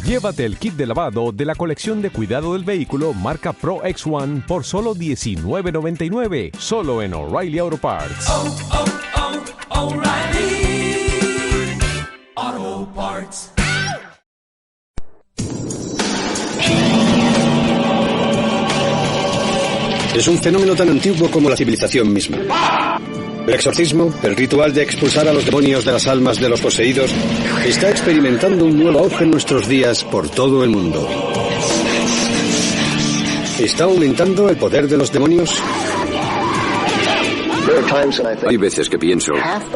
Llévate el kit de lavado de la colección de cuidado del vehículo marca Pro X1 por solo $19.99, solo en O'Reilly Auto Parts. O'Reilly Auto Parts. Es un fenómeno tan antiguo como la civilización misma. El exorcismo, el ritual de expulsar a los demonios de las almas de los poseídos, está experimentando un nuevo auge en nuestros días por todo el mundo. ¿Está aumentando el poder de los demonios? Hay veces que pienso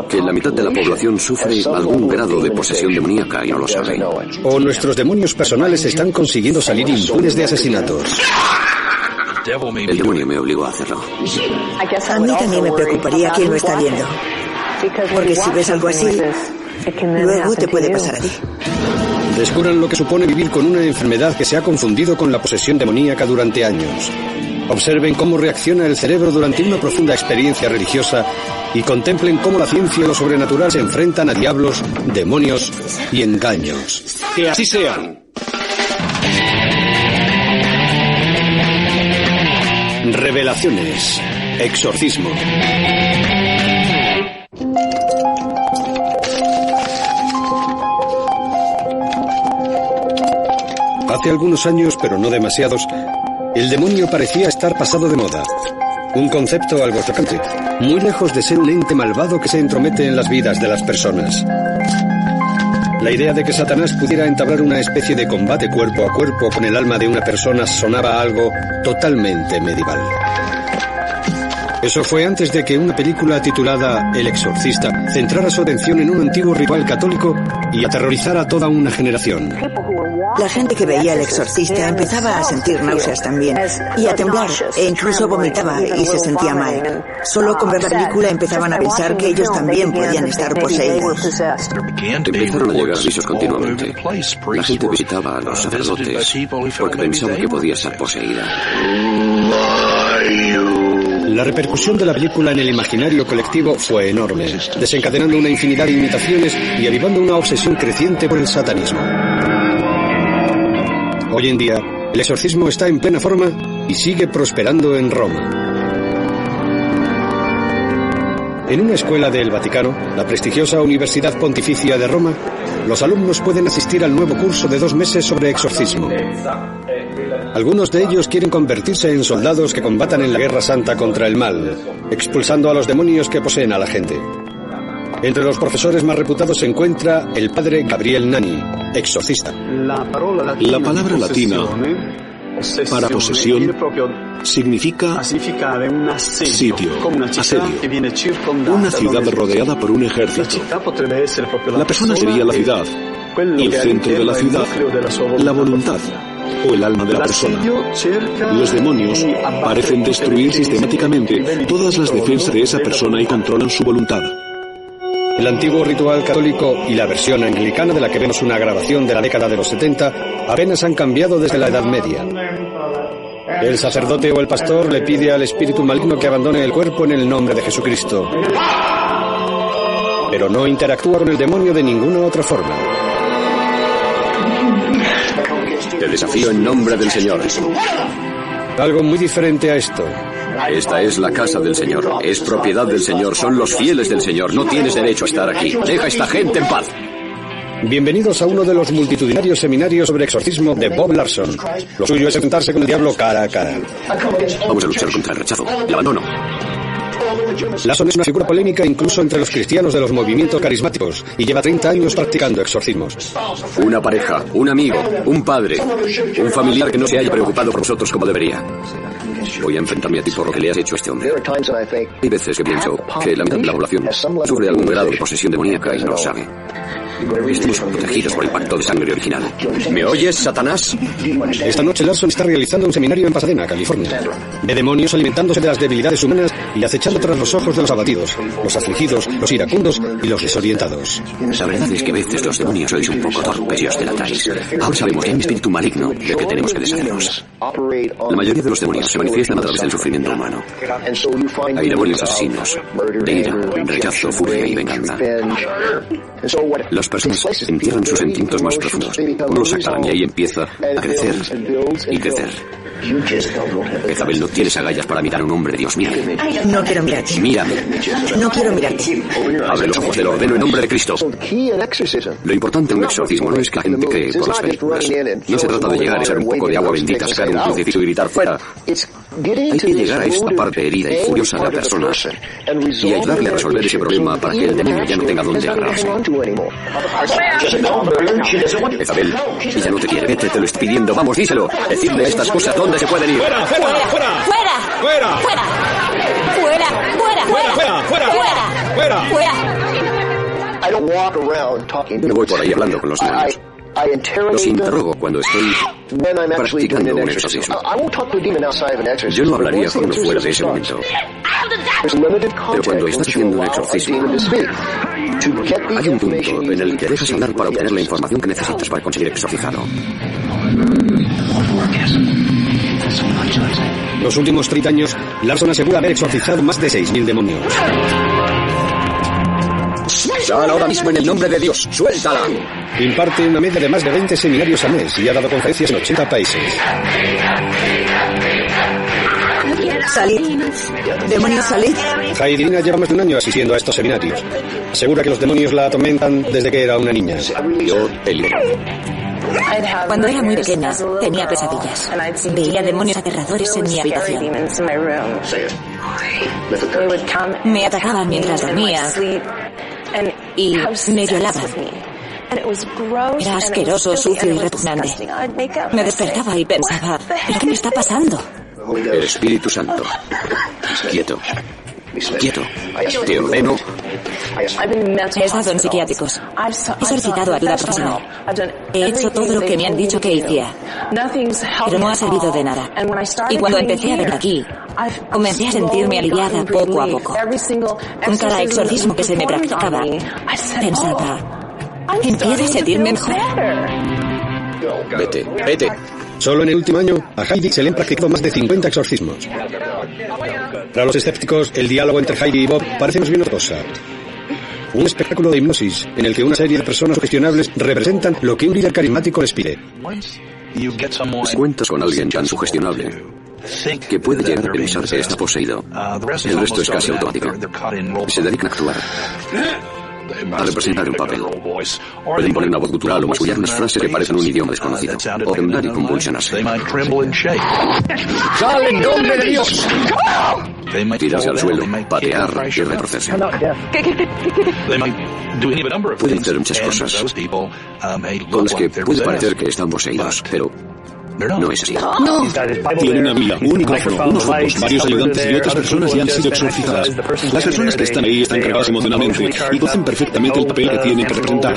que la mitad de la población sufre algún grado de posesión demoníaca y no lo sabe. ¿O nuestros demonios personales están consiguiendo salir impunes de asesinatos? El demonio me obligó a hacerlo. A mí también me preocuparía quién lo está viendo. Porque si ves algo así, luego te puede pasar a ti. Descubran lo que supone vivir con una enfermedad que se ha confundido con la posesión demoníaca durante años. Observen cómo reacciona el cerebro durante una profunda experiencia religiosa y contemplen cómo la ciencia y lo sobrenatural se enfrentan a diablos, demonios y engaños. ¡Que así sean! Revelaciones. Exorcismo. Hace algunos años, pero no demasiados, el demonio parecía estar pasado de moda. Un concepto algo chocante, muy lejos de ser un ente malvado que se entromete en las vidas de las personas. La idea de que Satanás pudiera entablar una especie de combate cuerpo a cuerpo con el alma de una persona sonaba algo totalmente medieval. Eso fue antes de que una película titulada El Exorcista centrara su atención en un antiguo ritual católico y aterrorizara a toda una generación. La gente que veía El Exorcista empezaba a sentir náuseas también, y a temblar, e incluso vomitaba y se sentía mal. Solo con ver la película empezaban a pensar que ellos también podían estar poseídos. Empezaron a llegar avisos continuamente. La gente visitaba a los sacerdotes porque pensaba que podía estar poseída. La repercusión de la película en el imaginario colectivo fue enorme, desencadenando una infinidad de imitaciones y avivando una obsesión creciente por el satanismo. Hoy en día, el exorcismo está en plena forma y sigue prosperando en Roma. En una escuela del Vaticano, la prestigiosa Universidad Pontificia de Roma, los alumnos pueden asistir al nuevo curso de 2 meses sobre exorcismo. Algunos de ellos quieren convertirse en soldados que combatan en la Guerra Santa contra el mal, expulsando a los demonios que poseen a la gente. Entre los profesores más reputados se encuentra el padre Gabriel Nani, exorcista. La palabra latina para posesión significa sitio, asedio, una ciudad rodeada por un ejército. La persona sería la ciudad, y el centro de la ciudad, la voluntad o el alma de la persona. Los demonios parecen destruir sistemáticamente todas las defensas de esa persona y controlan su voluntad. El antiguo ritual católico y la versión anglicana de la que vemos una grabación de la década de los 70 apenas han cambiado desde la Edad Media. El sacerdote o el pastor le pide al espíritu maligno que abandone el cuerpo en el nombre de Jesucristo, pero no interactúa con el demonio de ninguna otra forma. Te desafío en nombre del Señor. Algo muy diferente a esto. Esta es la casa del Señor, es propiedad del Señor, son los fieles del Señor, no tienes derecho a estar aquí. Deja a esta gente en paz. Bienvenidos a uno de los multitudinarios seminarios sobre exorcismo de Bob Larson. Lo suyo es enfrentarse con el diablo cara a cara. Vamos a luchar contra el rechazo, el abandono. Larson es una figura polémica incluso entre los cristianos de los movimientos carismáticos y lleva 30 años practicando exorcismos. Una pareja, un amigo, un padre, un familiar que no se haya preocupado por nosotros como debería. Voy a enfrentarme a ti por lo que le has hecho a este hombre. Hay veces que pienso que la mitad de la población sufre algún grado de posesión demoníaca y no lo sabe. Estamos protegidos por el pacto de sangre original. ¿Me oyes, Satanás? Esta noche Larson está realizando un seminario en Pasadena, California. Ve demonios alimentándose de las debilidades humanas y acechando tras los ojos de los abatidos, los afligidos, los iracundos y los desorientados. La verdad es que a veces los demonios sois un poco torpes y os delatáis. Ahora sabemos que hay un espíritu maligno del que tenemos que deshacernos. La mayoría de los demonios se manifiestan a través del sufrimiento humano. Hay demonios asesinos, de ira, rechazo, furia y venganza. Los personas entierran sus sentimientos más profundos. Uno sacan y ahí empieza a crecer y crecer. Jezabel, no tienes agallas para mirar a un hombre, Dios mío. No quiero mirarte. Mírame. No quiero mirarte. Abre los ojos, te lo ordeno en nombre de Cristo. Lo importante en un exorcismo no es que la gente cree por las películas. No se trata de llegar a echar un poco de agua bendita, sacar un crucifijo y gritar ¡fuera! Hay que llegar a esta parte herida y furiosa de la persona y ayudarle a resolver ese problema para que el demonio ya no tenga dónde agarrarse. Jezabel, ella no te quiere. Vete, te lo estoy pidiendo. Vamos, díselo. Decirle estas cosas. ¿Dónde se pueden ir? ¡Fuera! ¡Fuera! ¡Fuera! ¡Fuera! ¡Fuera! ¡Fuera! ¡Fuera! ¡Fuera! ¡Fuera! ¡Fuera! No voy por ahí hablando con los demonios. Los interrogo cuando estoy practicando un exorcismo. Yo no hablaría con uno fuera de ese momento. Pero cuando estás haciendo un exorcismo, hay un punto en el que dejas hablar para obtener la información que necesitas para conseguir exorcizarlo. Los últimos 30 años, Larson asegura haber exorcizado más de 6.000 demonios. Sal ahora mismo en el nombre de Dios. ¡Suéltala! Imparte una media de más de 20 seminarios al mes y ha dado conferencias en 80 países. Salid. Demonios, salid. Heidi Lina lleva más de un año asistiendo a estos seminarios. Asegura que los demonios la atormentan desde que era una niña. Yo te Cuando era muy pequeña, tenía pesadillas. Veía demonios aterradores en mi habitación. Me atacaban mientras dormía y me violaban. Era asqueroso, sucio y repugnante. Me despertaba y pensaba, ¿pero qué me está pasando? El Espíritu Santo. Quieto. Quieto. Te ordeno. He estado en psiquiátricos. He solicitado ayuda profesional. He hecho todo lo que me han dicho que hiciera. Pero no ha servido de nada. Y cuando empecé a venir aquí, comencé a sentirme aliviada poco a poco. Con cada exorcismo que se me practicaba, pensaba, empiezo a sentirme mejor. Vete, vete. Solo en el último año, a Heidi se le han practicado más de 50 exorcismos. Para los escépticos, el diálogo entre Heidi y Bob parece más bien otra cosa. Un espectáculo de hipnosis en el que una serie de personas sugestionables representan lo que un líder carismático les pide. Cuentas con alguien tan sugestionable que puede llegar a pensar que está poseído. El resto es casi automático. Se dedican a actuar, a representar un papel. Pueden poner una voz gutural o mascullar unas frases que parecen un idioma desconocido, o temblar y convulsionarse. ¡Sal en nombre de Dios! Tirarse al suelo, patear y retorcerse. Pueden hacer muchas cosas con las que puede parecer que están poseídos, pero no es así. Tiene una mira, un micrófono, unos focos, varios ayudantes y otras personas ya han sido exorcizadas. Las personas que están ahí están cargadas emocionalmente y conocen perfectamente el papel que tienen que representar.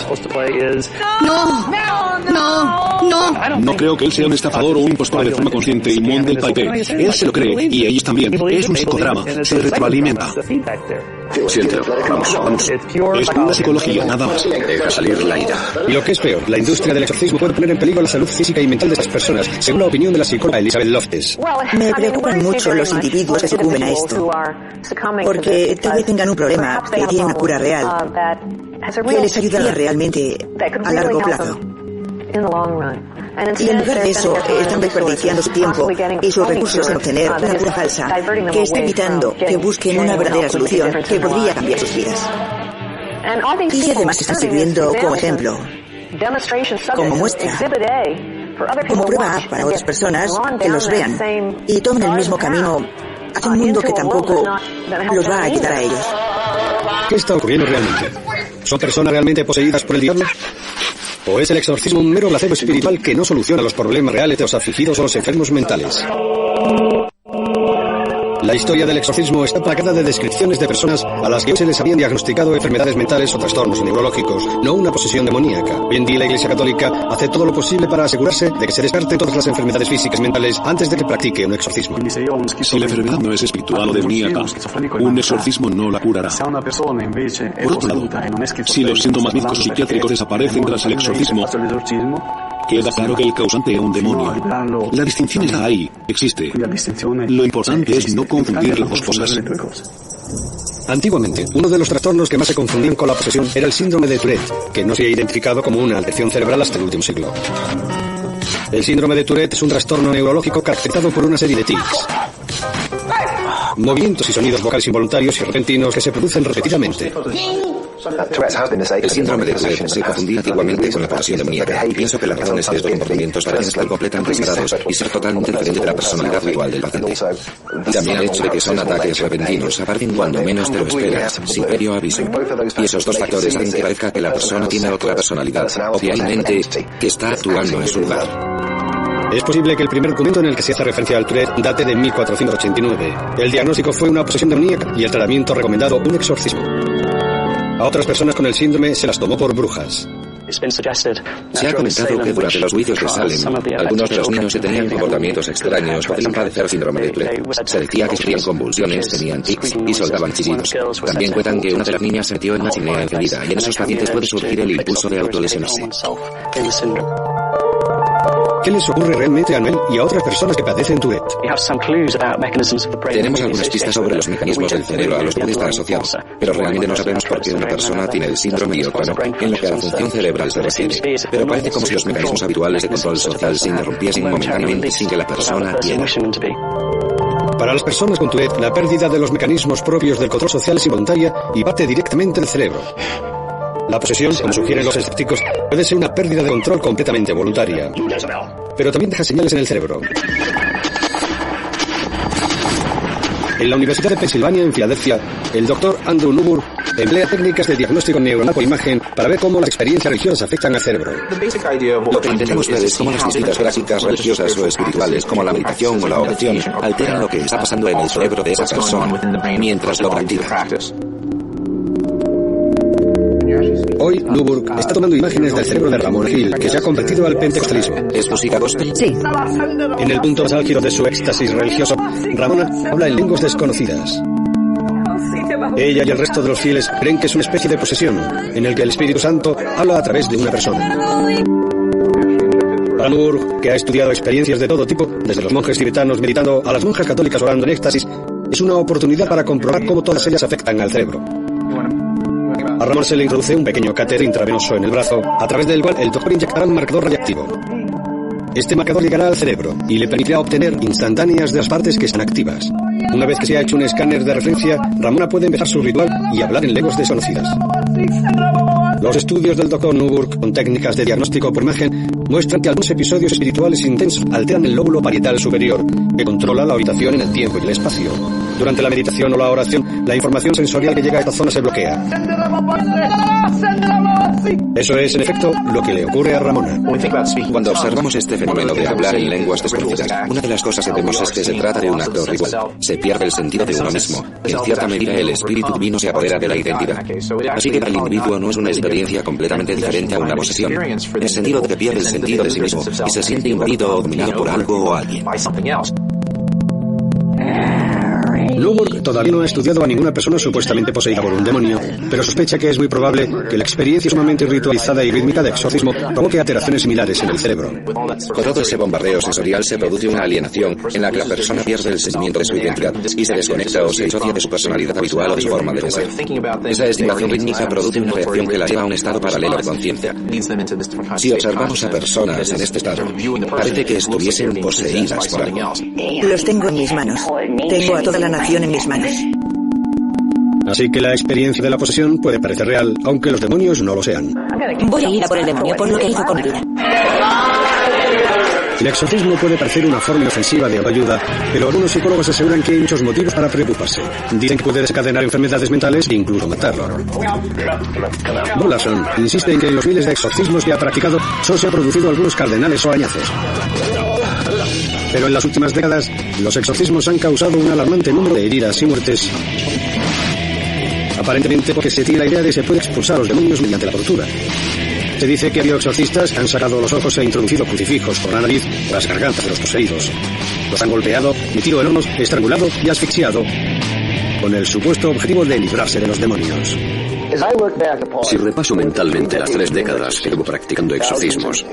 No creo que él sea un estafador o un impostor de forma consciente y monte el papel. Él se lo cree y ellos también. Es un psicodrama. Se retroalimenta. Siéntelo. Vamos. Es pura psicología, nada más. Deja salir la ira. Y lo que es peor, la industria del exorcismo puede poner en peligro la salud física y mental de estas personas, según la opinión de la psicóloga Elizabeth Loftus. Me preocupan mucho los individuos que sucumben a esto, porque tal vez tengan un problema que tiene una cura real, que les ayudará realmente a largo plazo. Y en lugar de eso, están desperdiciando su tiempo y sus recursos en obtener una cura falsa, que está evitando que busquen una verdadera solución que podría cambiar sus vidas. Y además están sirviendo como ejemplo, como muestra, como prueba para otras personas que los vean y tomen el mismo camino hacia un mundo que tampoco los va a ayudar a ellos. ¿Qué está ocurriendo realmente? ¿Son personas realmente poseídas por el diablo? ¿O es el exorcismo un mero placebo espiritual que no soluciona los problemas reales de los afligidos o los enfermos mentales? La historia del exorcismo está plagada de descripciones de personas a las que se les habían diagnosticado enfermedades mentales o trastornos neurológicos, no una posesión demoníaca. Hoy en día la Iglesia Católica hace todo lo posible para asegurarse de que se descarte todas las enfermedades físicas y mentales antes de que practique un exorcismo. Si la enfermedad no es espiritual o demoníaca, un exorcismo no la curará. Por otro lado, si los síntomas médicos o psiquiátricos desaparecen tras el exorcismo, queda claro que el causante era un demonio. La distinción está ahí, existe. Lo importante es no confundir las dos cosas. Antiguamente, uno de los trastornos que más se confundían con la posesión era el síndrome de Tourette, que no se ha identificado como una alteración cerebral hasta el último siglo. El síndrome de Tourette es un trastorno neurológico caracterizado por una serie de tics, movimientos y sonidos vocales involuntarios y repentinos que se producen repetidamente. El síndrome de Tourette se confundía antiguamente con la posesión demoníaca. Pienso que las razones de estos comportamientos parecen estar completamente separados y ser totalmente diferentes de la personalidad habitual del paciente. Y también el hecho de que son ataques repentinos, aparecen cuando menos te lo esperas, sin previo aviso. Y esos dos factores hacen que parezca que la persona tiene otra personalidad, o que hay mente que está actuando en su lugar. Es posible que el primer documento en el que se hace referencia al Tourette date de 1489. El diagnóstico fue una posesión demoníaca y el tratamiento recomendado un exorcismo. A otras personas con el síndrome se las tomó por brujas. Se ha comentado que durante los juicios de Salem, algunos de los niños que tenían comportamientos extraños podían padecer síndrome de Tourette. Se decía que sufrían convulsiones, tenían tics y soltaban chillidos. También cuentan que una de las niñas se metió en una chimenea encendida y en esos pacientes puede surgir el impulso de autolesionarse. ¿Qué les ocurre realmente a Noel y a otras personas que padecen Tourette? Tenemos algunas pistas sobre los mecanismos del cerebro a los que puede estar asociado, pero realmente no sabemos por qué una persona tiene el síndrome y otra no, en lo que a la función cerebral se refiere. Pero parece como si los mecanismos habituales de control social se interrumpiesen momentáneamente sin que la persona quiera. Para las personas con Tourette, la pérdida de los mecanismos propios del control social es involuntaria y parte directamente del cerebro. La posesión, como sugieren los escépticos, puede ser una pérdida de control completamente voluntaria, pero también deja señales en el cerebro. En la Universidad de Pensilvania, en Filadelfia, el doctor Andrew Newburgh emplea técnicas de diagnóstico neuronal por imagen para ver cómo las experiencias religiosas afectan al cerebro. Lo que intentamos ver es cómo las distintas prácticas religiosas o espirituales, como la meditación o la oración, alteran lo que está pasando en el cerebro de esa persona mientras lo practica. Hoy, Newburgh está tomando imágenes del cerebro de Ramona Hill, que se ha convertido al pentecostalismo. ¿Es música gospel? Sí. En el punto más álgido de su éxtasis religioso, Ramona habla en lenguas desconocidas. Ella y el resto de los fieles creen que es una especie de posesión, en el que el Espíritu Santo habla a través de una persona. Para Newburgh, que ha estudiado experiencias de todo tipo, desde los monjes tibetanos meditando a las monjas católicas orando en éxtasis, es una oportunidad para comprobar cómo todas ellas afectan al cerebro. A Ramón se le introduce un pequeño cáter intravenoso en el brazo, a través del cual el doctor inyectará un marcador radiactivo. Este marcador llegará al cerebro y le permitirá obtener instantáneas de las partes que están activas. Una vez que se ha hecho un escáner de referencia, Ramona puede empezar su ritual y hablar en lenguas desconocidas. Los estudios del Dr. Newburgh con técnicas de diagnóstico por imagen muestran que algunos episodios espirituales intensos alteran el lóbulo parietal superior, que controla la orientación en el tiempo y el espacio. Durante la meditación o la oración, la información sensorial que llega a esta zona se bloquea. Eso es, en efecto, lo que le ocurre a Ramona. Cuando observamos este fenómeno de hablar en lenguas desconocidas, una de las cosas que vemos es que se trata de un acto ritual. Se pierde el sentido de uno mismo. En cierta medida, el espíritu divino se apodera de la identidad. Así que para el individuo no es una experiencia completamente diferente a una posesión, en el sentido de que pierde el sentido de sí mismo y se siente invadido o dominado por algo o alguien. Newburgh todavía no ha estudiado a ninguna persona supuestamente poseída por un demonio, pero sospecha que es muy probable que la experiencia sumamente ritualizada y rítmica de exorcismo provoque alteraciones similares en el cerebro. Con todo ese bombardeo sensorial se produce una alienación en la que la persona pierde el sentimiento de su identidad y se desconecta o se disocia de su personalidad habitual o de su forma de pensar. Esa estimulación rítmica produce una reacción que la lleva a un estado paralelo de conciencia. Si observamos a personas en este estado, parece que estuviesen poseídas por algo. Los tengo en mis manos. Tengo a toda la nación en mis manos. Así que la experiencia de la posesión puede parecer real, aunque los demonios no lo sean. Voy a ir a por el demonio, por lo que hizo con mi vida. El exorcismo puede parecer una forma inofensiva de autoayuda, pero algunos psicólogos aseguran que hay muchos motivos para preocuparse. Dicen que puede desencadenar enfermedades mentales e incluso matarlo. Bob Larson insiste en que en los miles de exorcismos que ha practicado solo se han producido algunos cardenales o arañazos. Pero en las últimas décadas, los exorcismos han causado un alarmante número de heridas y muertes. Aparentemente porque se tiene la idea de que se puede expulsar a los demonios mediante la tortura. Se dice que ha habido exorcistas que han sacado los ojos e introducido crucifijos por la nariz o las gargantas de los poseídos. Los han golpeado, metido en hornos, estrangulado y asfixiado, con el supuesto objetivo de librarse de los demonios. Si repaso mentalmente las 3 décadas que llevo practicando exorcismos,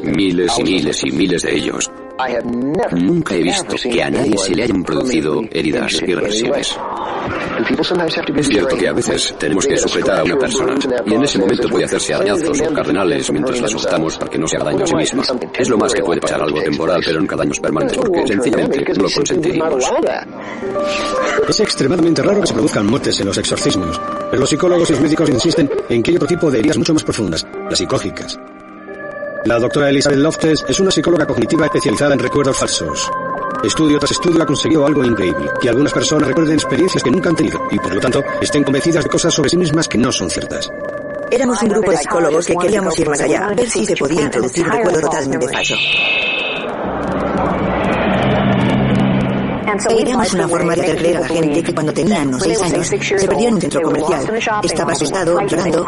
miles y miles y miles de ellos, Nunca he visto que a nadie se le hayan producido heridas irreversibles. Es cierto que a veces tenemos que sujetar a una persona y en ese momento puede hacerse arañazos o cardenales mientras la sujetamos para que no se haga daño a sí misma. Es lo más que puede pasar, algo temporal, pero nunca daños permanentes, porque sencillamente no lo consentiríamos. Es extremadamente raro que se produzcan muertes en los exorcismos, pero los psicólogos y los médicos insisten en que hay otro tipo de heridas mucho más profundas, las psicógicas. La doctora Elizabeth Loftes es una psicóloga cognitiva especializada en recuerdos falsos. Estudio tras estudio ha conseguido algo increíble, que algunas personas recuerden experiencias que nunca han tenido y por lo tanto estén convencidas de cosas sobre sí mismas que no son ciertas. Éramos un grupo de psicólogos que queríamos ir más allá, ver si se podía introducir un recuerdo totalmente falso. Teníamos una forma de hacer creer a la gente que cuando tenían unos 6 años se perdió en un centro comercial. Estaba asustado, llorando.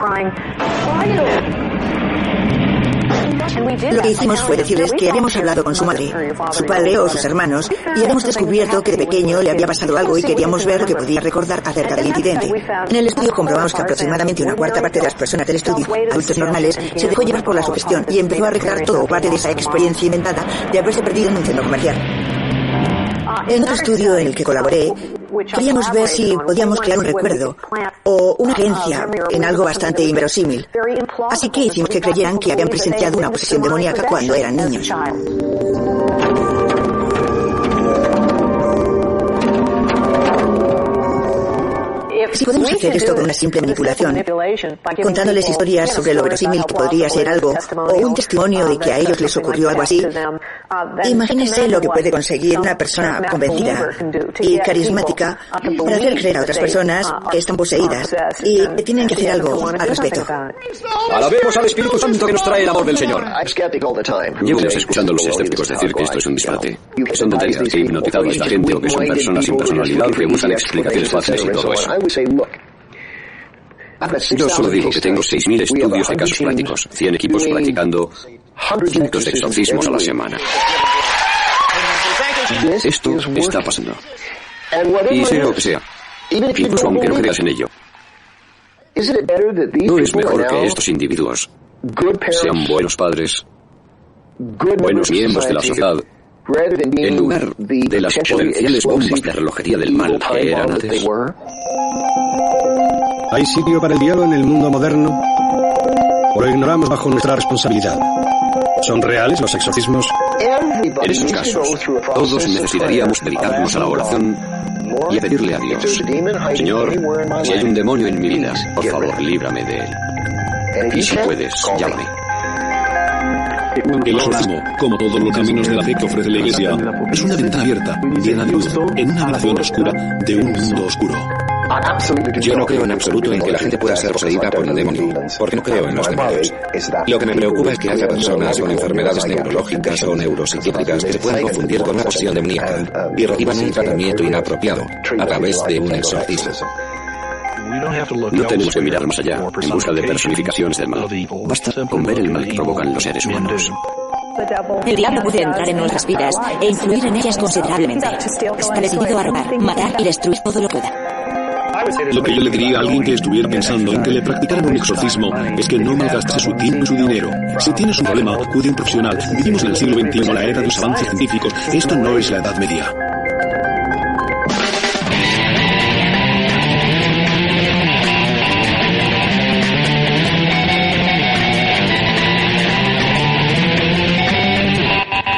Lo que hicimos fue decirles que habíamos hablado con su madre, su padre o sus hermanos y habíamos descubierto que de pequeño le había pasado algo y queríamos ver lo que podía recordar acerca del incidente. En el estudio comprobamos que aproximadamente una cuarta parte de las personas del estudio, adultos normales, se dejó llevar por la sugestión y empezó a recrear todo o parte de esa experiencia inventada de haberse perdido en un centro comercial. En otro estudio en el que colaboré, queríamos ver si podíamos crear un recuerdo o una creencia en algo bastante inverosímil. Así que hicimos que creyeran que habían presenciado una posesión demoníaca cuando eran niños. Si podemos hacer esto con una simple manipulación, contándoles historias sobre lo verosímil que podría ser algo, o un testimonio de que a ellos les ocurrió algo así, imagínense lo que puede conseguir una persona convencida y carismática para hacer creer a otras personas que están poseídas y que tienen que hacer algo al respecto. Alabemos al Espíritu Santo que nos trae el amor del Señor. Llevo años escuchando a los escépticos decir que esto es un disparate, que son tonterías, que he hipnotizado a esta gente o que son personas sin personalidad que buscan explicaciones fáciles y todo eso. Yo solo digo que tengo 6.000 estudios de casos prácticos, 100 equipos practicando cientos de exorcismos a la semana. Esto está pasando. Y sea lo que sea, incluso aunque no creas en ello, ¿no es mejor que estos individuos sean buenos padres, buenos miembros de la sociedad, en lugar de las potenciales bombas de relojería del mal que eran antes? ¿Hay sitio para el diablo en el mundo moderno? ¿O lo ignoramos bajo nuestra responsabilidad? ¿Son reales los exorcismos? En estos casos, todos necesitaríamos dedicarnos a la oración y a pedirle a Dios: Señor, si hay un demonio en mi vida, por favor, líbrame de él. Y si puedes, llámame. El exorcismo, como todos los caminos de la fe que ofrece la Iglesia, es una ventana abierta, llena de luz, en una habitación oscura de un mundo oscuro. Yo no creo en absoluto en que la gente pueda ser poseída por un demonio, porque no creo en los demonios. Lo que me preocupa es que haya personas con enfermedades neurológicas o neuropsiquiátricas que se puedan confundir con una posesión demoníaca y reciban un tratamiento inapropiado a través de un exorcismo. No tenemos que mirar más allá, en busca de personificaciones del mal. Basta con ver el mal que provocan los seres humanos. El diablo puede entrar en nuestras vidas e influir en ellas considerablemente. Está decidido a robar, matar y destruir todo lo que pueda. Lo que yo le diría a alguien que estuviera pensando en que le practicaran un exorcismo es que no malgastase su tiempo y su dinero. Si tienes un problema, acude a un profesional. Vivimos en el siglo XXI, la era de los avances científicos. Esto no es la Edad Media.